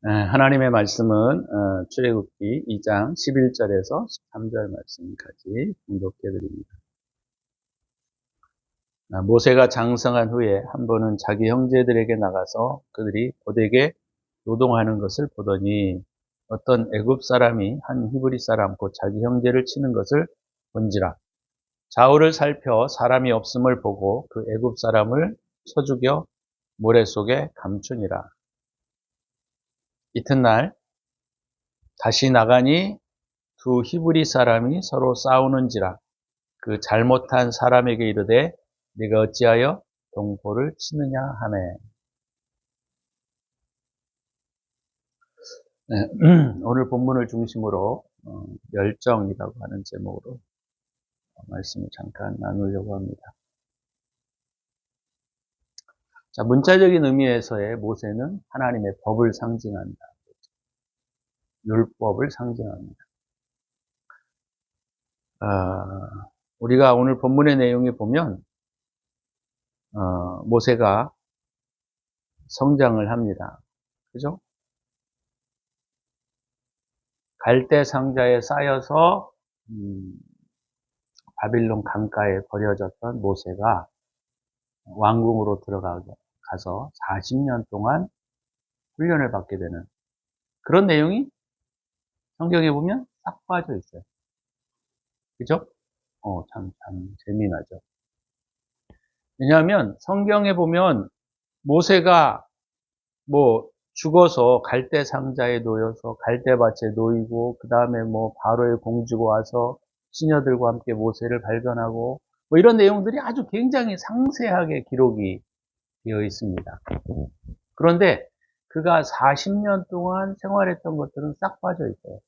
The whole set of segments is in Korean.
하나님의 말씀은 출애굽기 2장 11절에서 13절 말씀까지 봉독해 드립니다. 모세가 장성한 후에 한 번은 자기 형제들에게 나가서 그들이 고되게 노동하는 것을 보더니 어떤 애굽 사람이 한 히브리 사람 곧 자기 형제를 치는 것을 본지라. 좌우를 살펴 사람이 없음을 보고 그 애굽 사람을 쳐 죽여 모래 속에 감추니라. 이튿날 다시 나가니 두 히브리 사람이 서로 싸우는지라. 그 잘못한 사람에게 이르되 네가 어찌하여 동포를 치느냐 하매. 오늘 본문을 중심으로 열정이라고 하는 제목으로 말씀을 잠깐 나누려고 합니다. 자, 문자적인 의미에서의 모세는 하나님의 법을 상징한다. 율법을 상징합니다. 우리가 오늘 본문의 내용에 보면 모세가 성장을 합니다. 그죠? 갈대 상자에 쌓여서 바빌론 강가에 버려졌던 모세가 왕궁으로 들어가서 40년 동안 훈련을 받게 되는 그런 내용이 성경에 보면 싹 빠져 있어요. 그죠? 참 재미나죠. 왜냐하면 성경에 보면 모세가 죽어서 갈대 상자에 놓여서 갈대밭에 놓이고 그 다음에 바로의 공주가 와서 시녀들과 함께 모세를 발견하고 이런 내용들이 아주 굉장히 상세하게 기록이 되어 있습니다. 그런데 그가 40년 동안 생활했던 것들은 싹 빠져 있어요.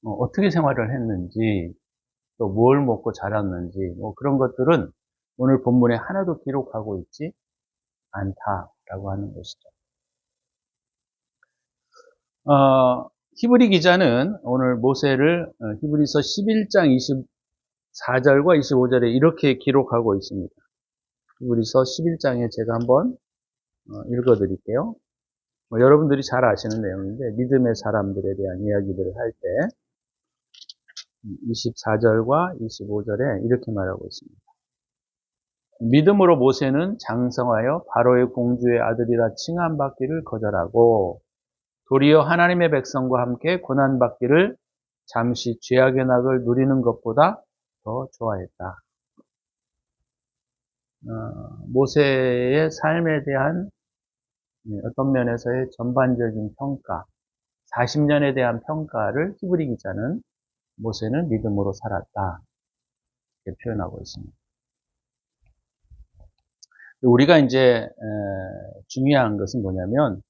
어떻게 생활을 했는지, 또 뭘 먹고 자랐는지, 그런 것들은 오늘 본문에 하나도 기록하고 있지 않다라고 하는 것이죠. 히브리 기자는 오늘 모세를 히브리서 11장 24절과 25절에 이렇게 기록하고 있습니다. 히브리서 11장에 제가 한번 읽어 드릴게요. 여러분들이 잘 아시는 내용인데 믿음의 사람들에 대한 이야기들을 할 때 24절과 25절에 이렇게 말하고 있습니다. 믿음으로 모세는 장성하여 바로의 공주의 아들이라 칭함받기를 거절하고 도리어 하나님의 백성과 함께 고난받기를 잠시 죄악의 낙을 누리는 것보다 더 좋아했다. 모세의 삶에 대한 어떤 면에서의 전반적인 평가, 40년에 대한 평가를 히브리 기자는 모세는 믿음으로 살았다 이렇게 표현하고 있습니다. 우리가 이제 중요한 것은 뭐냐면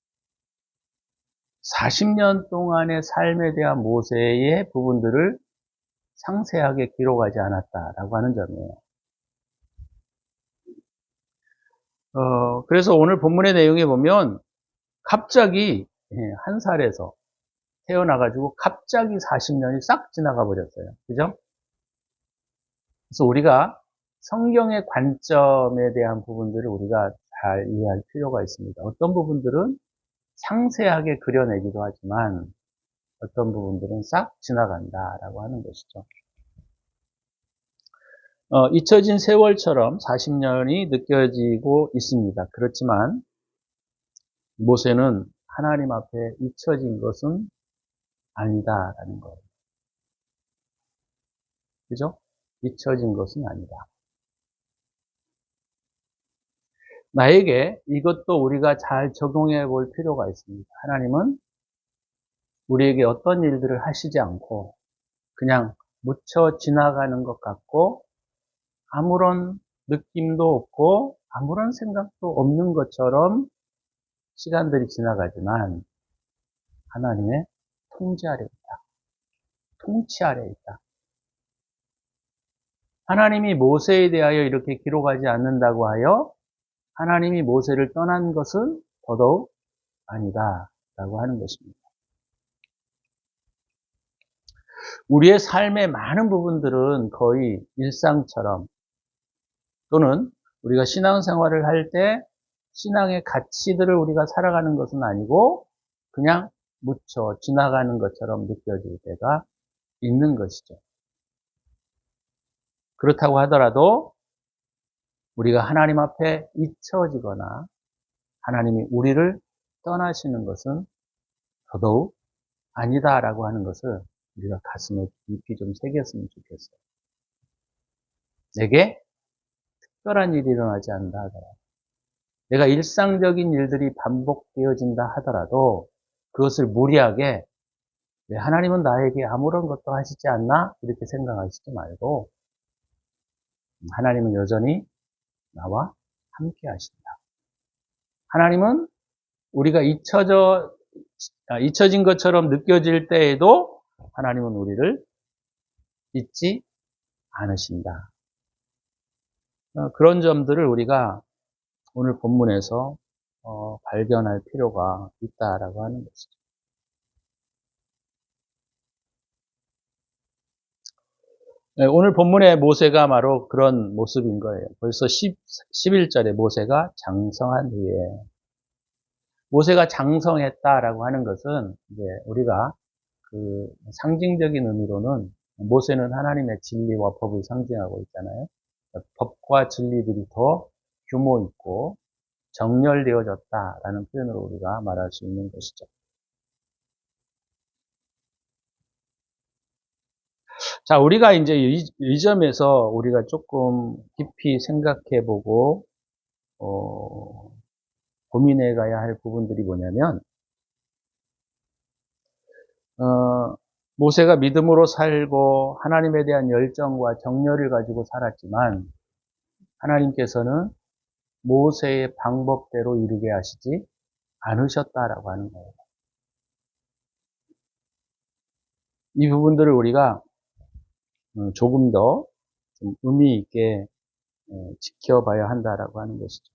40년 동안의 삶에 대한 모세의 부분들을 상세하게 기록하지 않았다라고 하는 점이에요. 그래서 오늘 본문의 내용에 보면 갑자기 한 살에서 태어나가지고 갑자기 40년이 싹 지나가 버렸어요. 그죠? 그래서 우리가 성경의 관점에 대한 부분들을 우리가 잘 이해할 필요가 있습니다. 어떤 부분들은 상세하게 그려내기도 하지만 어떤 부분들은 싹 지나간다라고 하는 것이죠. 잊혀진 세월처럼 40년이 느껴지고 있습니다. 그렇지만 모세는 하나님 앞에 잊혀진 것은 아니다라는 거예요. 그죠? 잊혀진 것은 아니다. 나에게 이것도 우리가 잘 적용해 볼 필요가 있습니다. 하나님은 우리에게 어떤 일들을 하시지 않고 그냥 묻혀 지나가는 것 같고 아무런 느낌도 없고 아무런 생각도 없는 것처럼 시간들이 지나가지만 하나님의 통제 아래 있다. 통치 아래 있다. 하나님이 모세에 대하여 이렇게 기록하지 않는다고 하여 하나님이 모세를 떠난 것은 더더욱 아니다라고 하는 것입니다. 우리의 삶의 많은 부분들은 거의 일상처럼 또는 우리가 신앙생활을 할 때 신앙의 가치들을 우리가 살아가는 것은 아니고 그냥 묻혀 지나가는 것처럼 느껴질 때가 있는 것이죠. 그렇다고 하더라도 우리가 하나님 앞에 잊혀지거나 하나님이 우리를 떠나시는 것은 더더욱 아니다라고 하는 것을 우리가 가슴에 깊이 좀 새겼으면 좋겠어요. 내게 특별한 일이 일어나지 않는다 하더라도, 내가 일상적인 일들이 반복되어진다 하더라도 그것을 무리하게 왜 하나님은 나에게 아무런 것도 하시지 않나? 이렇게 생각하시지 말고 하나님은 여전히 나와 함께 하신다. 하나님은 우리가 잊혀진 것처럼 느껴질 때에도 하나님은 우리를 잊지 않으신다. 그런 점들을 우리가 오늘 본문에서 발견할 필요가 있다라고 하는 것이죠. 네, 오늘 본문의 모세가 바로 그런 모습인 거예요. 벌써 11절에 모세가 장성한 후에, 모세가 장성했다라고 하는 것은 이제 우리가 그 상징적인 의미로는 모세는 하나님의 진리와 법을 상징하고 있잖아요. 법과 진리들이 더 규모 있고 정렬되어졌다라는 표현으로 우리가 말할 수 있는 것이죠. 자, 우리가 이제 이 점에서 우리가 조금 깊이 생각해 보고, 고민해 가야 할 부분들이 뭐냐면, 모세가 믿음으로 살고 하나님에 대한 열정과 정열을 가지고 살았지만, 하나님께서는 모세의 방법대로 이루게 하시지 않으셨다라고 하는 거예요. 이 부분들을 우리가 조금 더 좀 의미 있게 지켜봐야 한다라고 하는 것이죠.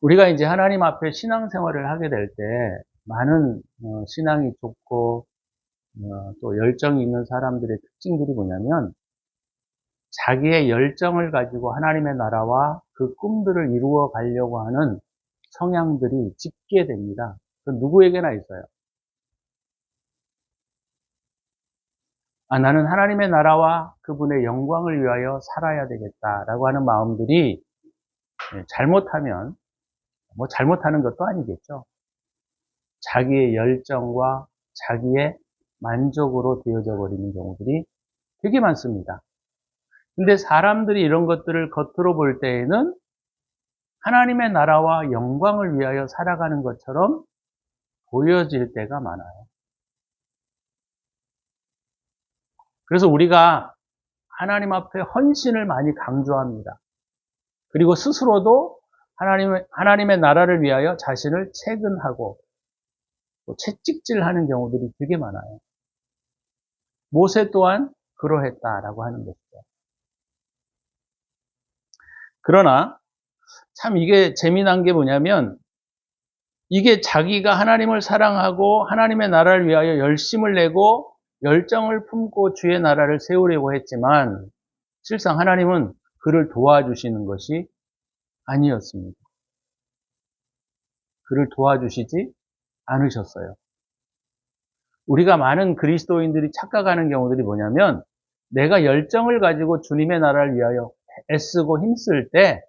우리가 이제 하나님 앞에 신앙생활을 하게 될 때 많은 신앙이 좋고 또 열정이 있는 사람들의 특징들이 뭐냐면 자기의 열정을 가지고 하나님의 나라와 그 꿈들을 이루어 가려고 하는 성향들이 짙게 됩니다. 그건 누구에게나 있어요. 나는 하나님의 나라와 그분의 영광을 위하여 살아야 되겠다라고 하는 마음들이 잘못하면, 뭐 잘못하는 것도 아니겠죠. 자기의 열정과 자기의 만족으로 되어져 버리는 경우들이 되게 많습니다. 근데 사람들이 이런 것들을 겉으로 볼 때에는 하나님의 나라와 영광을 위하여 살아가는 것처럼 보여질 때가 많아요. 그래서 우리가 하나님 앞에 헌신을 많이 강조합니다. 그리고 스스로도 하나님의 나라를 위하여 자신을 채근하고 또 채찍질하는 경우들이 되게 많아요. 모세 또한 그러했다라고 하는 것이죠. 그러나 참 이게 재미난 게 뭐냐면 이게 자기가 하나님을 사랑하고 하나님의 나라를 위하여 열심을 내고 열정을 품고 주의 나라를 세우려고 했지만 실상 하나님은 그를 도와주시는 것이 아니었습니다. 그를 도와주시지 않으셨어요. 우리가 많은 그리스도인들이 착각하는 경우들이 뭐냐면 내가 열정을 가지고 주님의 나라를 위하여 애쓰고 힘쓸 때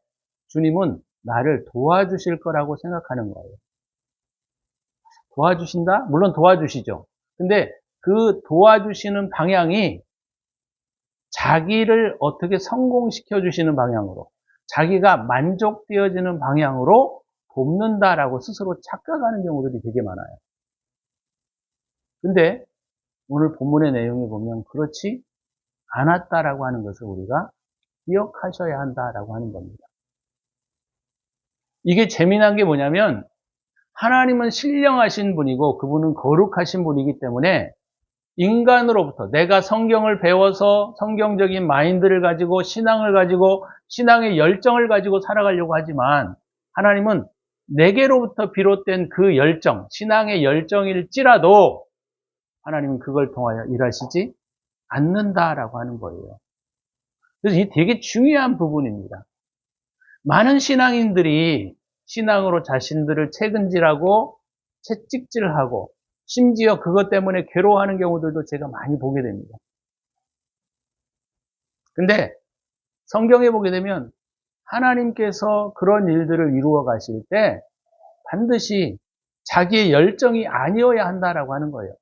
주님은 나를 도와주실 거라고 생각하는 거예요. 도와주신다? 물론 도와주시죠. 근데 그 도와주시는 방향이 자기를 어떻게 성공시켜 주시는 방향으로, 자기가 만족되어지는 방향으로 돕는다라고 스스로 착각하는 경우들이 되게 많아요. 근데 오늘 본문의 내용을 보면 그렇지 않았다라고 하는 것을 우리가 기억하셔야 한다라고 하는 겁니다. 이게 재미난 게 뭐냐면 하나님은 신령하신 분이고 그분은 거룩하신 분이기 때문에 인간으로부터 내가 성경을 배워서 성경적인 마인드를 가지고 신앙을 가지고 신앙의 열정을 가지고 살아가려고 하지만 하나님은 내게로부터 비롯된 그 열정, 신앙의 열정일지라도 하나님은 그걸 통하여 일하시지 않는다라고 하는 거예요. 그래서 이게 되게 중요한 부분입니다. 많은 신앙인들이 신앙으로 자신들을 책은질하고 채찍질하고 심지어 그것 때문에 괴로워하는 경우들도 제가 많이 보게 됩니다. 근데 성경에 보게 되면 하나님께서 그런 일들을 이루어 가실 때 반드시 자기의 열정이 아니어야 한다라고 하는 거예요.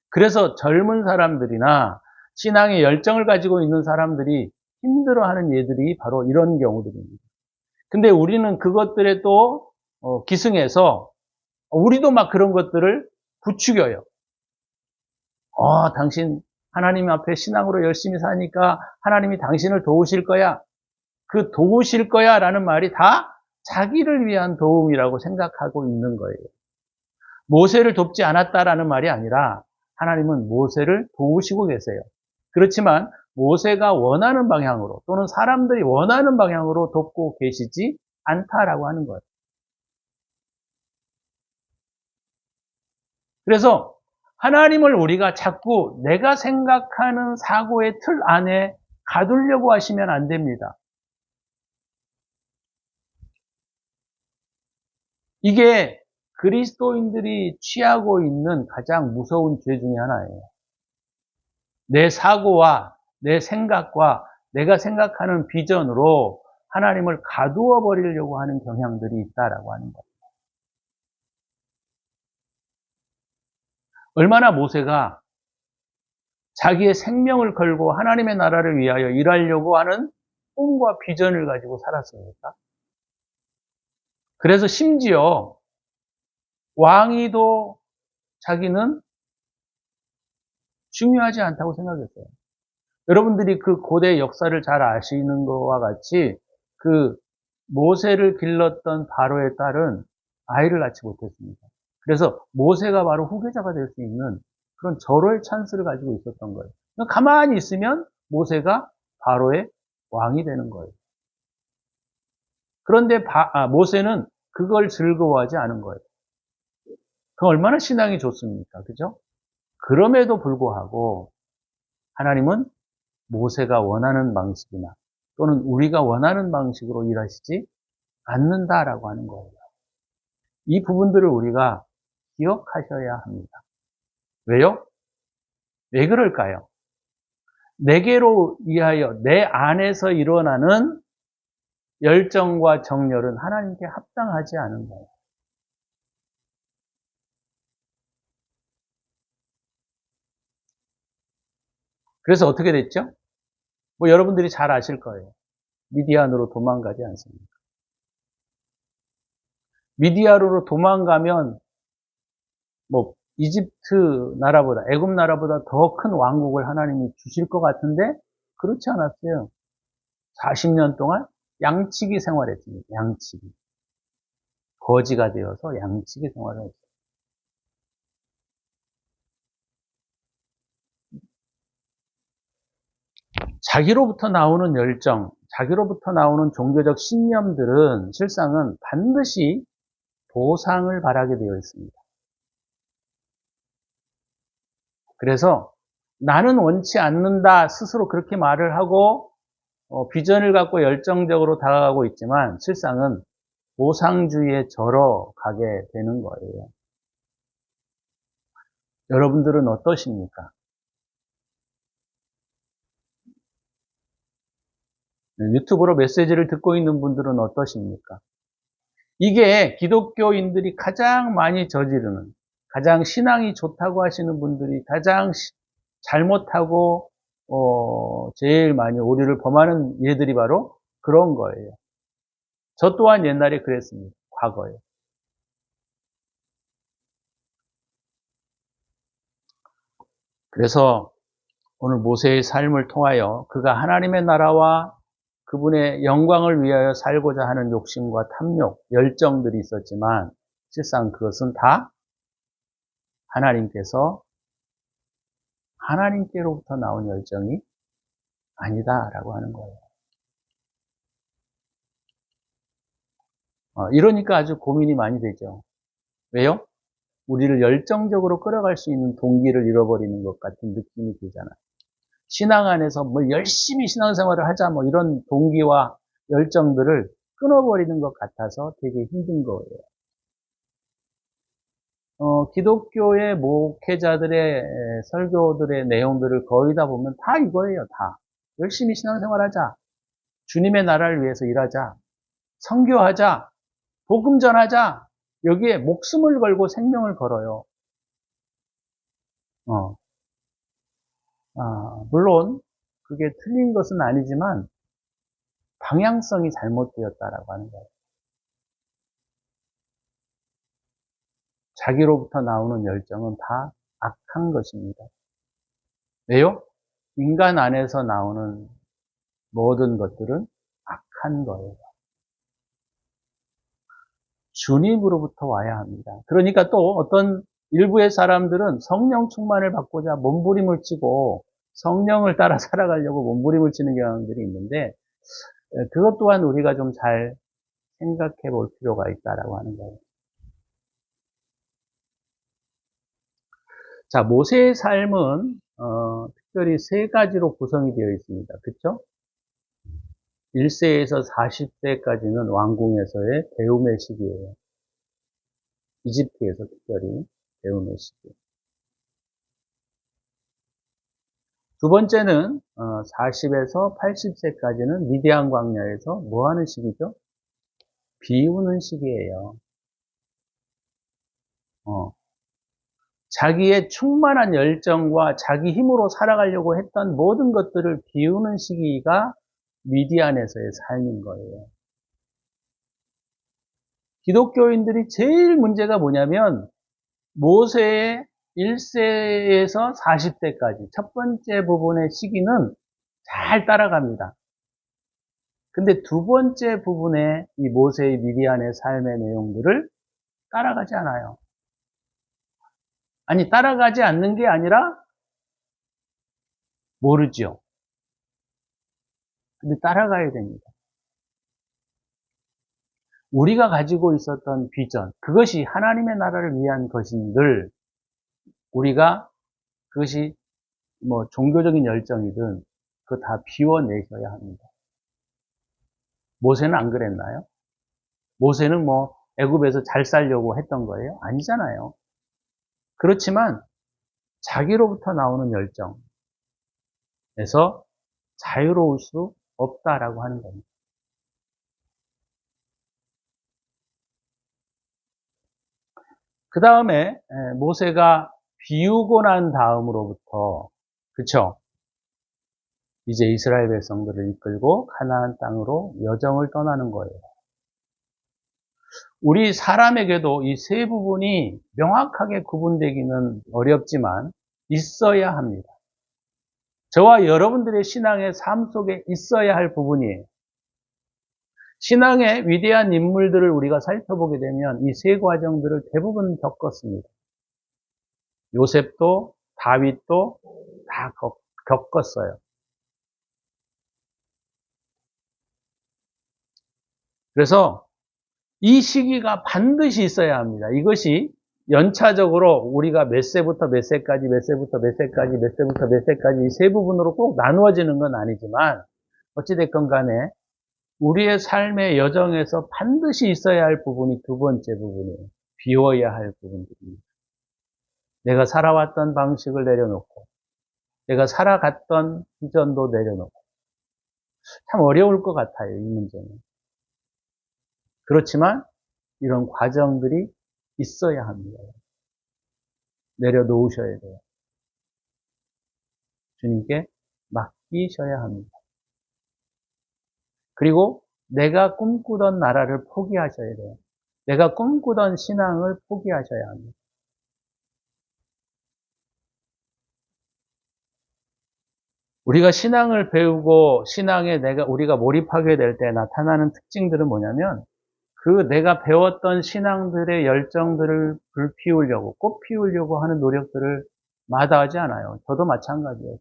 그래서 젊은 사람들이나 신앙의 열정을 가지고 있는 사람들이 힘들어하는 예들이 바로 이런 경우들입니다. 근데 우리는 그것들에 또 기승해서 우리도 막 그런 것들을 부추겨요. 당신 하나님 앞에 신앙으로 열심히 사니까 하나님이 당신을 도우실 거야. 그 도우실 거야 라는 말이 다 자기를 위한 도움이라고 생각하고 있는 거예요. 모세를 돕지 않았다라는 말이 아니라 하나님은 모세를 도우시고 계세요. 그렇지만 모세가 원하는 방향으로 또는 사람들이 원하는 방향으로 돕고 계시지 않다라고 하는 거예요. 그래서 하나님을 우리가 자꾸 내가 생각하는 사고의 틀 안에 가두려고 하시면 안 됩니다. 이게 그리스도인들이 취하고 있는 가장 무서운 죄 중에 하나예요. 내 사고와 내 생각과 내가 생각하는 비전으로 하나님을 가두어 버리려고 하는 경향들이 있다라고 하는 거예요. 얼마나 모세가 자기의 생명을 걸고 하나님의 나라를 위하여 일하려고 하는 꿈과 비전을 가지고 살았습니까? 그래서 심지어 왕위도 자기는 중요하지 않다고 생각했어요. 여러분들이 그 고대 역사를 잘 아시는 것과 같이 그 모세를 길렀던 바로의 딸은 아이를 낳지 못했습니다. 그래서 모세가 바로 후계자가 될 수 있는 그런 절호의 찬스를 가지고 있었던 거예요. 가만히 있으면 모세가 바로의 왕이 되는 거예요. 그런데 모세는 그걸 즐거워하지 않은 거예요. 그 얼마나 신앙이 좋습니까? 그죠? 그럼에도 불구하고 하나님은 모세가 원하는 방식이나 또는 우리가 원하는 방식으로 일하시지 않는다라고 하는 거예요. 이 부분들을 우리가 기억하셔야 합니다. 왜요? 왜 그럴까요? 내게로 위하여 내 안에서 일어나는 열정과 정열은 하나님께 합당하지 않은 거예요. 그래서 어떻게 됐죠? 여러분들이 잘 아실 거예요. 미디안으로 도망가지 않습니까? 미디안으로 도망가면 이집트 나라보다 애굽 나라보다 더 큰 왕국을 하나님이 주실 것 같은데 그렇지 않았어요. 40년 동안 양치기 생활했습니다. 양치기. 거지가 되어서 양치기 생활을 했어요. 자기로부터 나오는 열정, 자기로부터 나오는 종교적 신념들은 실상은 반드시 보상을 바라게 되어 있습니다. 그래서 나는 원치 않는다 스스로 그렇게 말을 하고 비전을 갖고 열정적으로 다가가고 있지만 실상은 보상주의에 절어가게 되는 거예요. 여러분들은 어떠십니까? 유튜브로 메시지를 듣고 있는 분들은 어떠십니까? 이게 기독교인들이 가장 많이 저지르는, 가장 신앙이 좋다고 하시는 분들이 가장 잘못하고 제일 많이 오류를 범하는 예들이 바로 그런 거예요. 저 또한 옛날에 그랬습니다. 과거에. 그래서 오늘 모세의 삶을 통하여 그가 하나님의 나라와 그분의 영광을 위하여 살고자 하는 욕심과 탐욕, 열정들이 있었지만 실상 그것은 다 하나님께로부터 나온 열정이 아니다라고 하는 거예요. 이러니까 아주 고민이 많이 되죠. 왜요? 우리를 열정적으로 끌어갈 수 있는 동기를 잃어버리는 것 같은 느낌이 들잖아요. 신앙 안에서 열심히 신앙생활을 하자 이런 동기와 열정들을 끊어버리는 것 같아서 되게 힘든 거예요. 기독교의 목회자들의 설교들의 내용들을 거의 다 보면 다 이거예요, 다. 열심히 신앙생활하자. 주님의 나라를 위해서 일하자. 선교하자. 복음 전하자. 여기에 목숨을 걸고 생명을 걸어요. 물론 그게 틀린 것은 아니지만 방향성이 잘못되었다라고 하는 거예요. 자기로부터 나오는 열정은 다 악한 것입니다. 왜요? 인간 안에서 나오는 모든 것들은 악한 거예요. 주님으로부터 와야 합니다. 그러니까 또 어떤 일부의 사람들은 성령 충만을 받고자 몸부림을 치고 성령을 따라 살아가려고 몸부림을 치는 경향들이 있는데 그것 또한 우리가 좀 잘 생각해 볼 필요가 있다라고 하는 거예요. 자, 모세의 삶은 특별히 세 가지로 구성이 되어 있습니다. 그렇죠? 1세에서 40세까지는 왕궁에서의 배움의 시기예요. 이집트에서 특별히 배움의 시기. 두 번째는 40에서 80세까지는 미디안 광야에서 뭐 하는 시기죠? 비우는 시기예요. 자기의 충만한 열정과 자기 힘으로 살아가려고 했던 모든 것들을 비우는 시기가 미디안에서의 삶인 거예요. 기독교인들이 제일 문제가 뭐냐면 모세의 1세에서 40세까지 첫 번째 부분의 시기는 잘 따라갑니다. 근데 두 번째 부분의 이 모세의 미디안의 삶의 내용들을 따라가지 않아요. 아니, 따라가지 않는 게 아니라 모르죠. 근데 따라가야 됩니다. 우리가 가지고 있었던 비전, 그것이 하나님의 나라를 위한 것인들, 우리가 그것이 뭐 종교적인 열정이든 그거 다 비워내셔야 합니다. 모세는 안 그랬나요? 모세는 뭐 애굽에서 잘 살려고 했던 거예요? 아니잖아요. 그렇지만 자기로부터 나오는 열정에서 자유로울 수 없다라고 하는 겁니다. 그 다음에 모세가 비우고 난 다음으로부터 그쵸? 이제 이스라엘 백성들을 이끌고 가나안 땅으로 여정을 떠나는 거예요. 우리 사람에게도 이 세 부분이 명확하게 구분되기는 어렵지만 있어야 합니다. 저와 여러분들의 신앙의 삶 속에 있어야 할 부분이에요. 신앙의 위대한 인물들을 우리가 살펴보게 되면 이 세 과정들을 대부분 겪었습니다. 요셉도 다윗도 다 겪었어요. 그래서 이 시기가 반드시 있어야 합니다. 이것이 연차적으로 우리가 몇 세부터 몇 세까지, 몇 세부터 몇 세까지, 몇 세부터 몇 세까지 이 세 부분으로 꼭 나누어지는 건 아니지만 어찌됐건 간에 우리의 삶의 여정에서 반드시 있어야 할 부분이 두 번째 부분이에요. 비워야 할 부분들입니다. 내가 살아왔던 방식을 내려놓고 내가 살아갔던 비전도 내려놓고 참 어려울 것 같아요. 이 문제는. 그렇지만 이런 과정들이 있어야 합니다. 내려놓으셔야 돼요. 주님께 맡기셔야 합니다. 그리고 내가 꿈꾸던 나라를 포기하셔야 돼요. 내가 꿈꾸던 신앙을 포기하셔야 합니다. 우리가 신앙을 배우고 신앙에 우리가 몰입하게 될 때 나타나는 특징들은 뭐냐면 그 내가 배웠던 신앙들의 열정들을 불피우려고 꽃 피우려고 하는 노력들을 마다하지 않아요. 저도 마찬가지예요.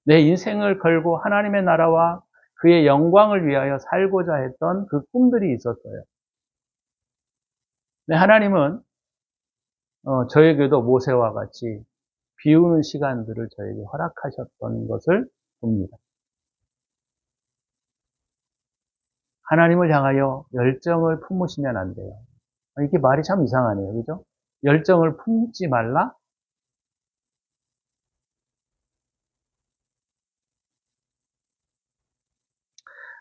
내 인생을 걸고 하나님의 나라와 그의 영광을 위하여 살고자 했던 그 꿈들이 있었어요. 근데 하나님은 저에게도 모세와 같이 비우는 시간들을 저에게 허락하셨던 것을 봅니다. 하나님을 향하여 열정을 품으시면 안 돼요. 이게 말이 참 이상하네요. 그죠? 열정을 품지 말라?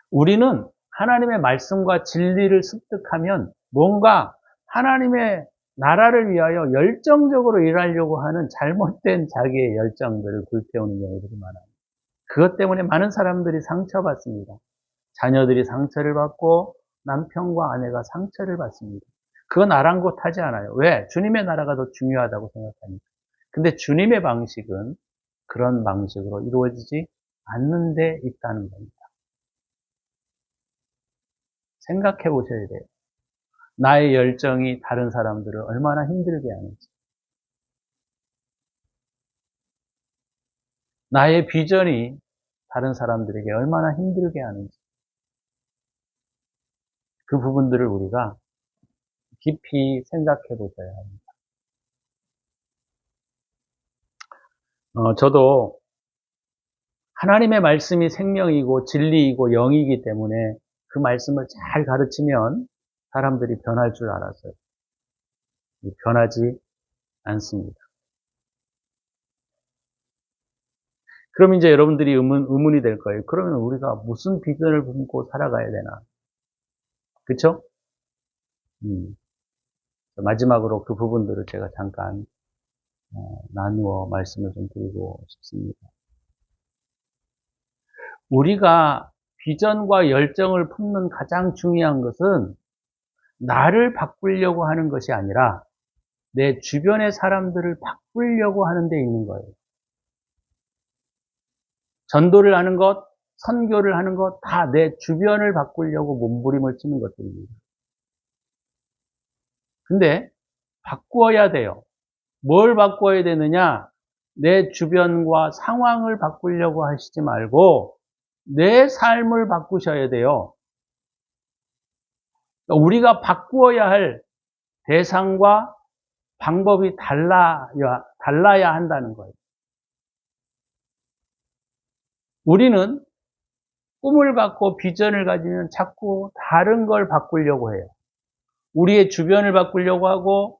우리는 하나님의 말씀과 진리를 습득하면 뭔가 하나님의 나라를 위하여 열정적으로 일하려고 하는 잘못된 자기의 열정들을 불태우는 경우들이 많아요. 그것 때문에 많은 사람들이 상처받습니다. 자녀들이 상처를 받고 남편과 아내가 상처를 받습니다. 그건 아랑곳하지 않아요. 왜? 주님의 나라가 더 중요하다고 생각하니까. 근데 주님의 방식은 그런 방식으로 이루어지지 않는 데 있다는 겁니다. 생각해 보셔야 돼요. 나의 열정이 다른 사람들을 얼마나 힘들게 하는지. 나의 비전이 다른 사람들에게 얼마나 힘들게 하는지. 그 부분들을 우리가 깊이 생각해 보셔야 합니다. 저도 하나님의 말씀이 생명이고 진리이고 영이기 때문에 그 말씀을 잘 가르치면 사람들이 변할 줄 알았어요. 변하지 않습니다. 그럼 이제 여러분들이 의문이 될 거예요. 그러면 우리가 무슨 비전을 품고 살아가야 되나? 그쵸? 마지막으로 그 부분들을 제가 잠깐 나누어 말씀을 좀 드리고 싶습니다. 우리가 비전과 열정을 품는 가장 중요한 것은 나를 바꾸려고 하는 것이 아니라 내 주변의 사람들을 바꾸려고 하는 데 있는 거예요. 전도를 하는 것, 선교를 하는 것, 다 내 주변을 바꾸려고 몸부림을 치는 것들입니다. 근데 바꾸어야 돼요. 뭘 바꿔야 되느냐? 내 주변과 상황을 바꾸려고 하시지 말고 내 삶을 바꾸셔야 돼요. 우리가 바꾸어야 할 대상과 방법이 달라야 한다는 거예요. 우리는 꿈을 갖고 비전을 가지면 자꾸 다른 걸 바꾸려고 해요. 우리의 주변을 바꾸려고 하고,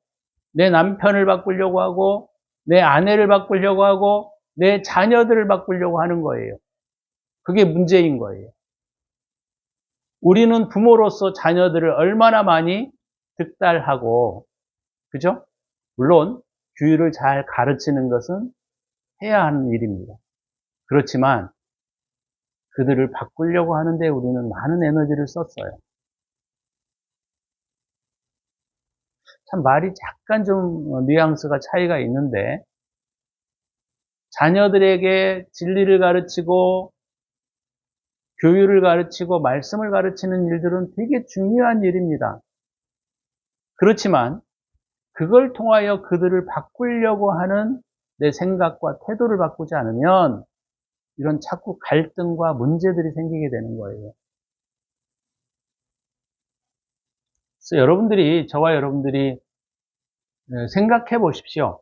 내 남편을 바꾸려고 하고, 내 아내를 바꾸려고 하고, 내 자녀들을 바꾸려고 하는 거예요. 그게 문제인 거예요. 우리는 부모로서 자녀들을 얼마나 많이 득달하고, 그죠? 물론, 규율을 잘 가르치는 것은 해야 하는 일입니다. 그렇지만, 그들을 바꾸려고 하는데 우리는 많은 에너지를 썼어요. 참 말이 약간 좀 뉘앙스가 차이가 있는데, 자녀들에게 진리를 가르치고 교율을 가르치고 말씀을 가르치는 일들은 되게 중요한 일입니다. 그렇지만 그걸 통하여 그들을 바꾸려고 하는 내 생각과 태도를 바꾸지 않으면 이런 자꾸 갈등과 문제들이 생기게 되는 거예요. 그래서 저와 여러분들이 생각해 보십시오.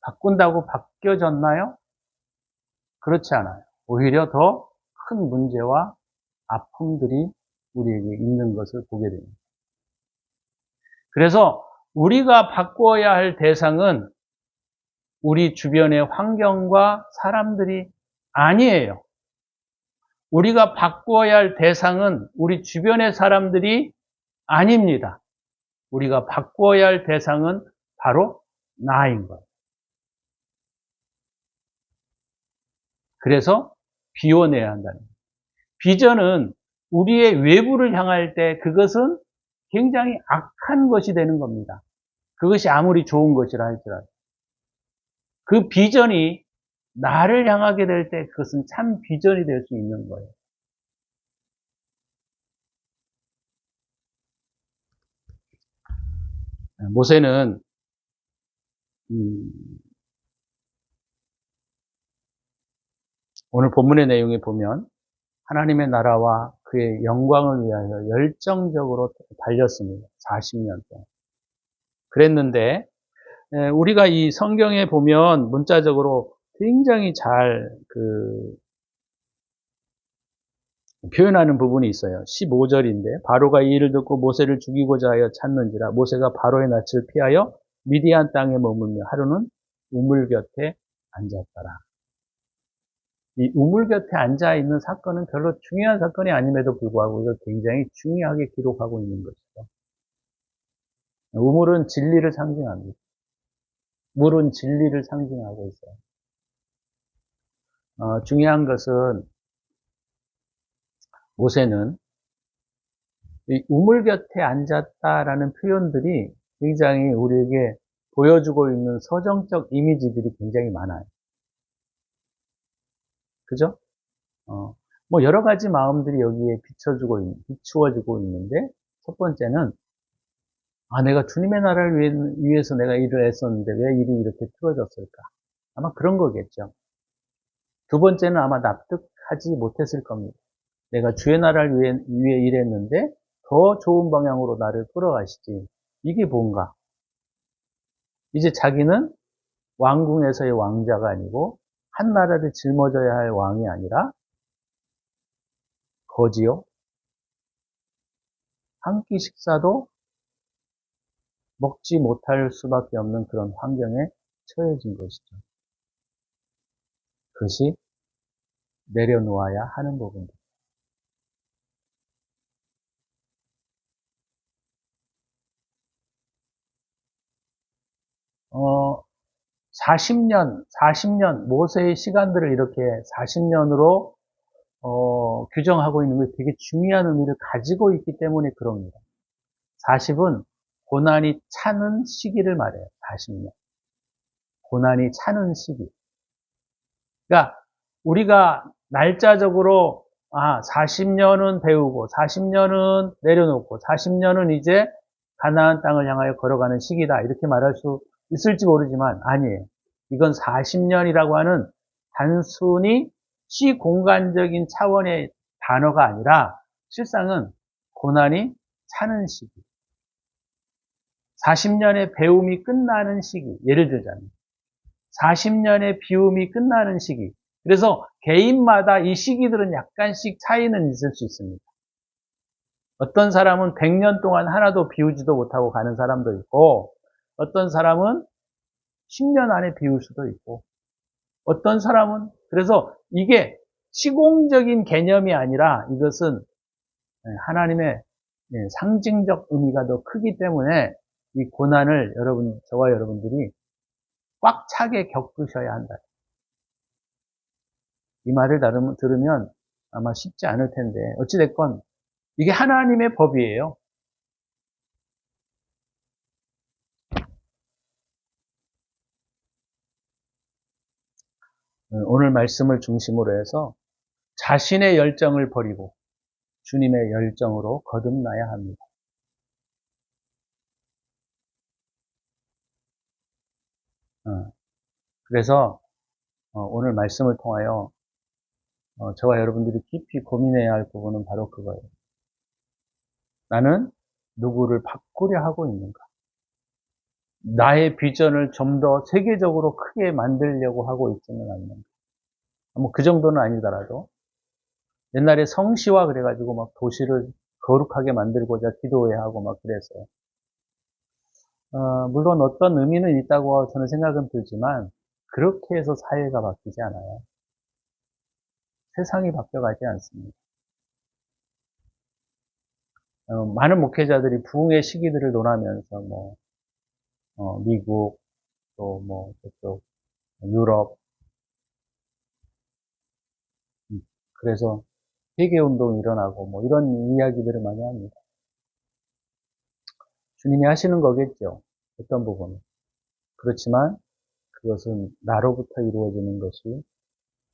바꾼다고 바뀌어졌나요? 그렇지 않아요. 오히려 더 큰 문제와 아픔들이 우리에게 있는 것을 보게 됩니다. 그래서 우리가 바꾸어야 할 대상은 우리 주변의 환경과 사람들이 아니에요. 우리가 바꾸어야 할 대상은 우리 주변의 사람들이 아닙니다. 우리가 바꾸어야 할 대상은 바로 나인 거예요. 그래서 비워내야 한다는 거예요. 비전은 우리의 외부를 향할 때 그것은 굉장히 악한 것이 되는 겁니다. 그것이 아무리 좋은 것이라 할지라도. 그 비전이 나를 향하게 될 때 그것은 참 비전이 될 수 있는 거예요. 모세는 오늘 본문의 내용에 보면 하나님의 나라와 그의 영광을 위하여 열정적으로 달렸습니다. 40년 동안. 그랬는데 우리가 이 성경에 보면 문자적으로 굉장히 잘 표현하는 부분이 있어요. 15절인데 바로가 이 일을 듣고 모세를 죽이고자 하여 찾는지라 모세가 바로의 낯을 피하여 미디안 땅에 머물며 하루는 우물 곁에 앉았더라. 이 우물 곁에 앉아 있는 사건은 별로 중요한 사건이 아님에도 불구하고 이걸 굉장히 중요하게 기록하고 있는 것이죠. 우물은 진리를 상징합니다. 물은 진리를 상징하고 있어요. 중요한 것은 모세는 이 우물 곁에 앉았다라는 표현들이 굉장히 우리에게 보여주고 있는 서정적 이미지들이 굉장히 많아요. 그죠? 뭐 여러 가지 마음들이 여기에 비추어지고 있는데, 첫 번째는, 내가 주님의 나라를 위해서 내가 일을 했었는데 왜 일이 이렇게 틀어졌을까? 아마 그런 거겠죠. 두 번째는 아마 납득하지 못했을 겁니다. 내가 주의 나라를 위해 일했는데 더 좋은 방향으로 나를 끌어가시지. 이게 뭔가? 이제 자기는 왕궁에서의 왕자가 아니고 한 나라를 짊어져야 할 왕이 아니라 거지요. 한 끼 식사도 먹지 못할 수밖에 없는 그런 환경에 처해진 것이죠. 그것이 내려놓아야 하는 부분입니다. 40년, 모세의 시간들을 이렇게 40년으로 규정하고 있는 게 되게 중요한 의미를 가지고 있기 때문에 그럽니다. 40은 고난이 차는 시기를 말해요. 40년. 고난이 차는 시기. 그러니까 우리가 날짜적으로 40년은 배우고 40년은 내려놓고 40년은 이제 가나안 땅을 향하여 걸어가는 시기다. 이렇게 말할 수 있을지 모르지만 아니에요. 이건 40년이라고 하는 단순히 시공간적인 차원의 단어가 아니라 실상은 고난이 차는 시기. 40년의 배움이 끝나는 시기. 예를 들자면 40년의 비움이 끝나는 시기. 그래서 개인마다 이 시기들은 약간씩 차이는 있을 수 있습니다. 어떤 사람은 100년 동안 하나도 비우지도 못하고 가는 사람도 있고, 어떤 사람은 10년 안에 비울 수도 있고, 어떤 사람은, 그래서 이게 시공적인 개념이 아니라 이것은 하나님의 상징적 의미가 더 크기 때문에 이 고난을 저와 여러분들이 꽉 차게 겪으셔야 한다. 이 말을 들으면 아마 쉽지 않을 텐데, 어찌됐건 이게 하나님의 법이에요. 오늘 말씀을 중심으로 해서 자신의 열정을 버리고 주님의 열정으로 거듭나야 합니다. 그래서 오늘 말씀을 통하여 저와 여러분들이 깊이 고민해야 할 부분은 바로 그거예요. 나는 누구를 바꾸려 하고 있는가? 나의 비전을 좀 더 세계적으로 크게 만들려고 하고 있지는 않는가? 뭐 그 정도는 아니더라도 옛날에 성시화 그래가지고 막 도시를 거룩하게 만들고자 기도해야 하고 막 그랬어요. 물론 어떤 의미는 있다고 저는 생각은 들지만 그렇게 해서 사회가 바뀌지 않아요. 세상이 바뀌어가지 않습니다. 많은 목회자들이 부흥의 시기들을 논하면서 미국 또 저쪽 유럽 그래서 회개 운동이 일어나고 이런 이야기들을 많이 합니다. 주님이 하시는 거겠죠. 어떤 부분은. 그렇지만 그것은 나로부터 이루어지는 것이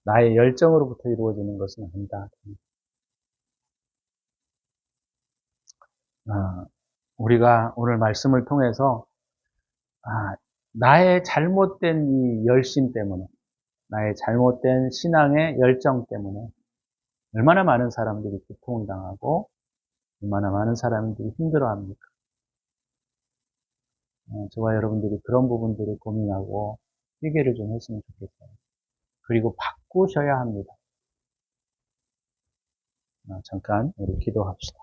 나의 열정으로부터 이루어지는 것은 아니다. 우리가 오늘 말씀을 통해서 나의 잘못된 이 열심 때문에 나의 잘못된 신앙의 열정 때문에 얼마나 많은 사람들이 고통을 당하고 얼마나 많은 사람들이 힘들어합니까? 저와 여러분들이 그런 부분들을 고민하고 회개를 좀 했으면 좋겠어요. 그리고 바꾸셔야 합니다. 잠깐 우리 기도합시다.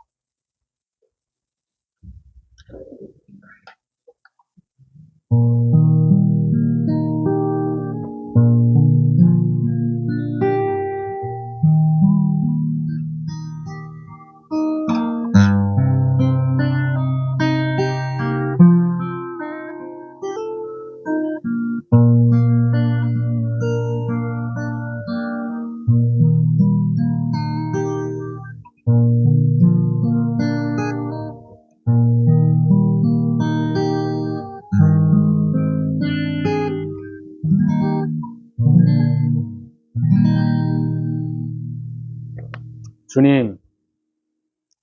주님,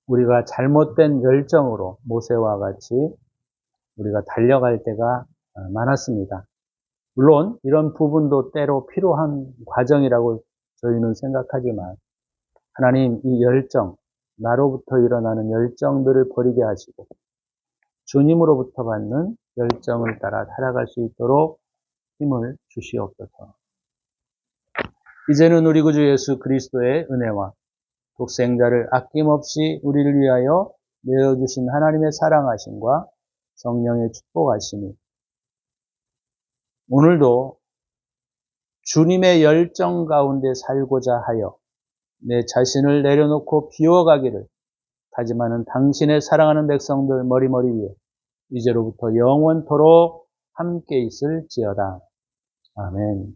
우리가 잘못된 열정으로 모세와 같이 우리가 달려갈 때가 많았습니다. 물론 이런 부분도 때로 필요한 과정이라고 저희는 생각하지만 하나님 이 열정, 나로부터 일어나는 열정들을 버리게 하시고 주님으로부터 받는 열정을 따라 살아갈 수 있도록 힘을 주시옵소서. 이제는 우리 구주 예수 그리스도의 은혜와 독생자를 아낌없이 우리를 위하여 내어주신 하나님의 사랑하심과 성령의 축복하심이 오늘도 주님의 열정 가운데 살고자 하여 내 자신을 내려놓고 비워가기를 다짐하는 당신의 사랑하는 백성들 머리머리 위에 이제로부터 영원토록 함께 있을지어다. 아멘.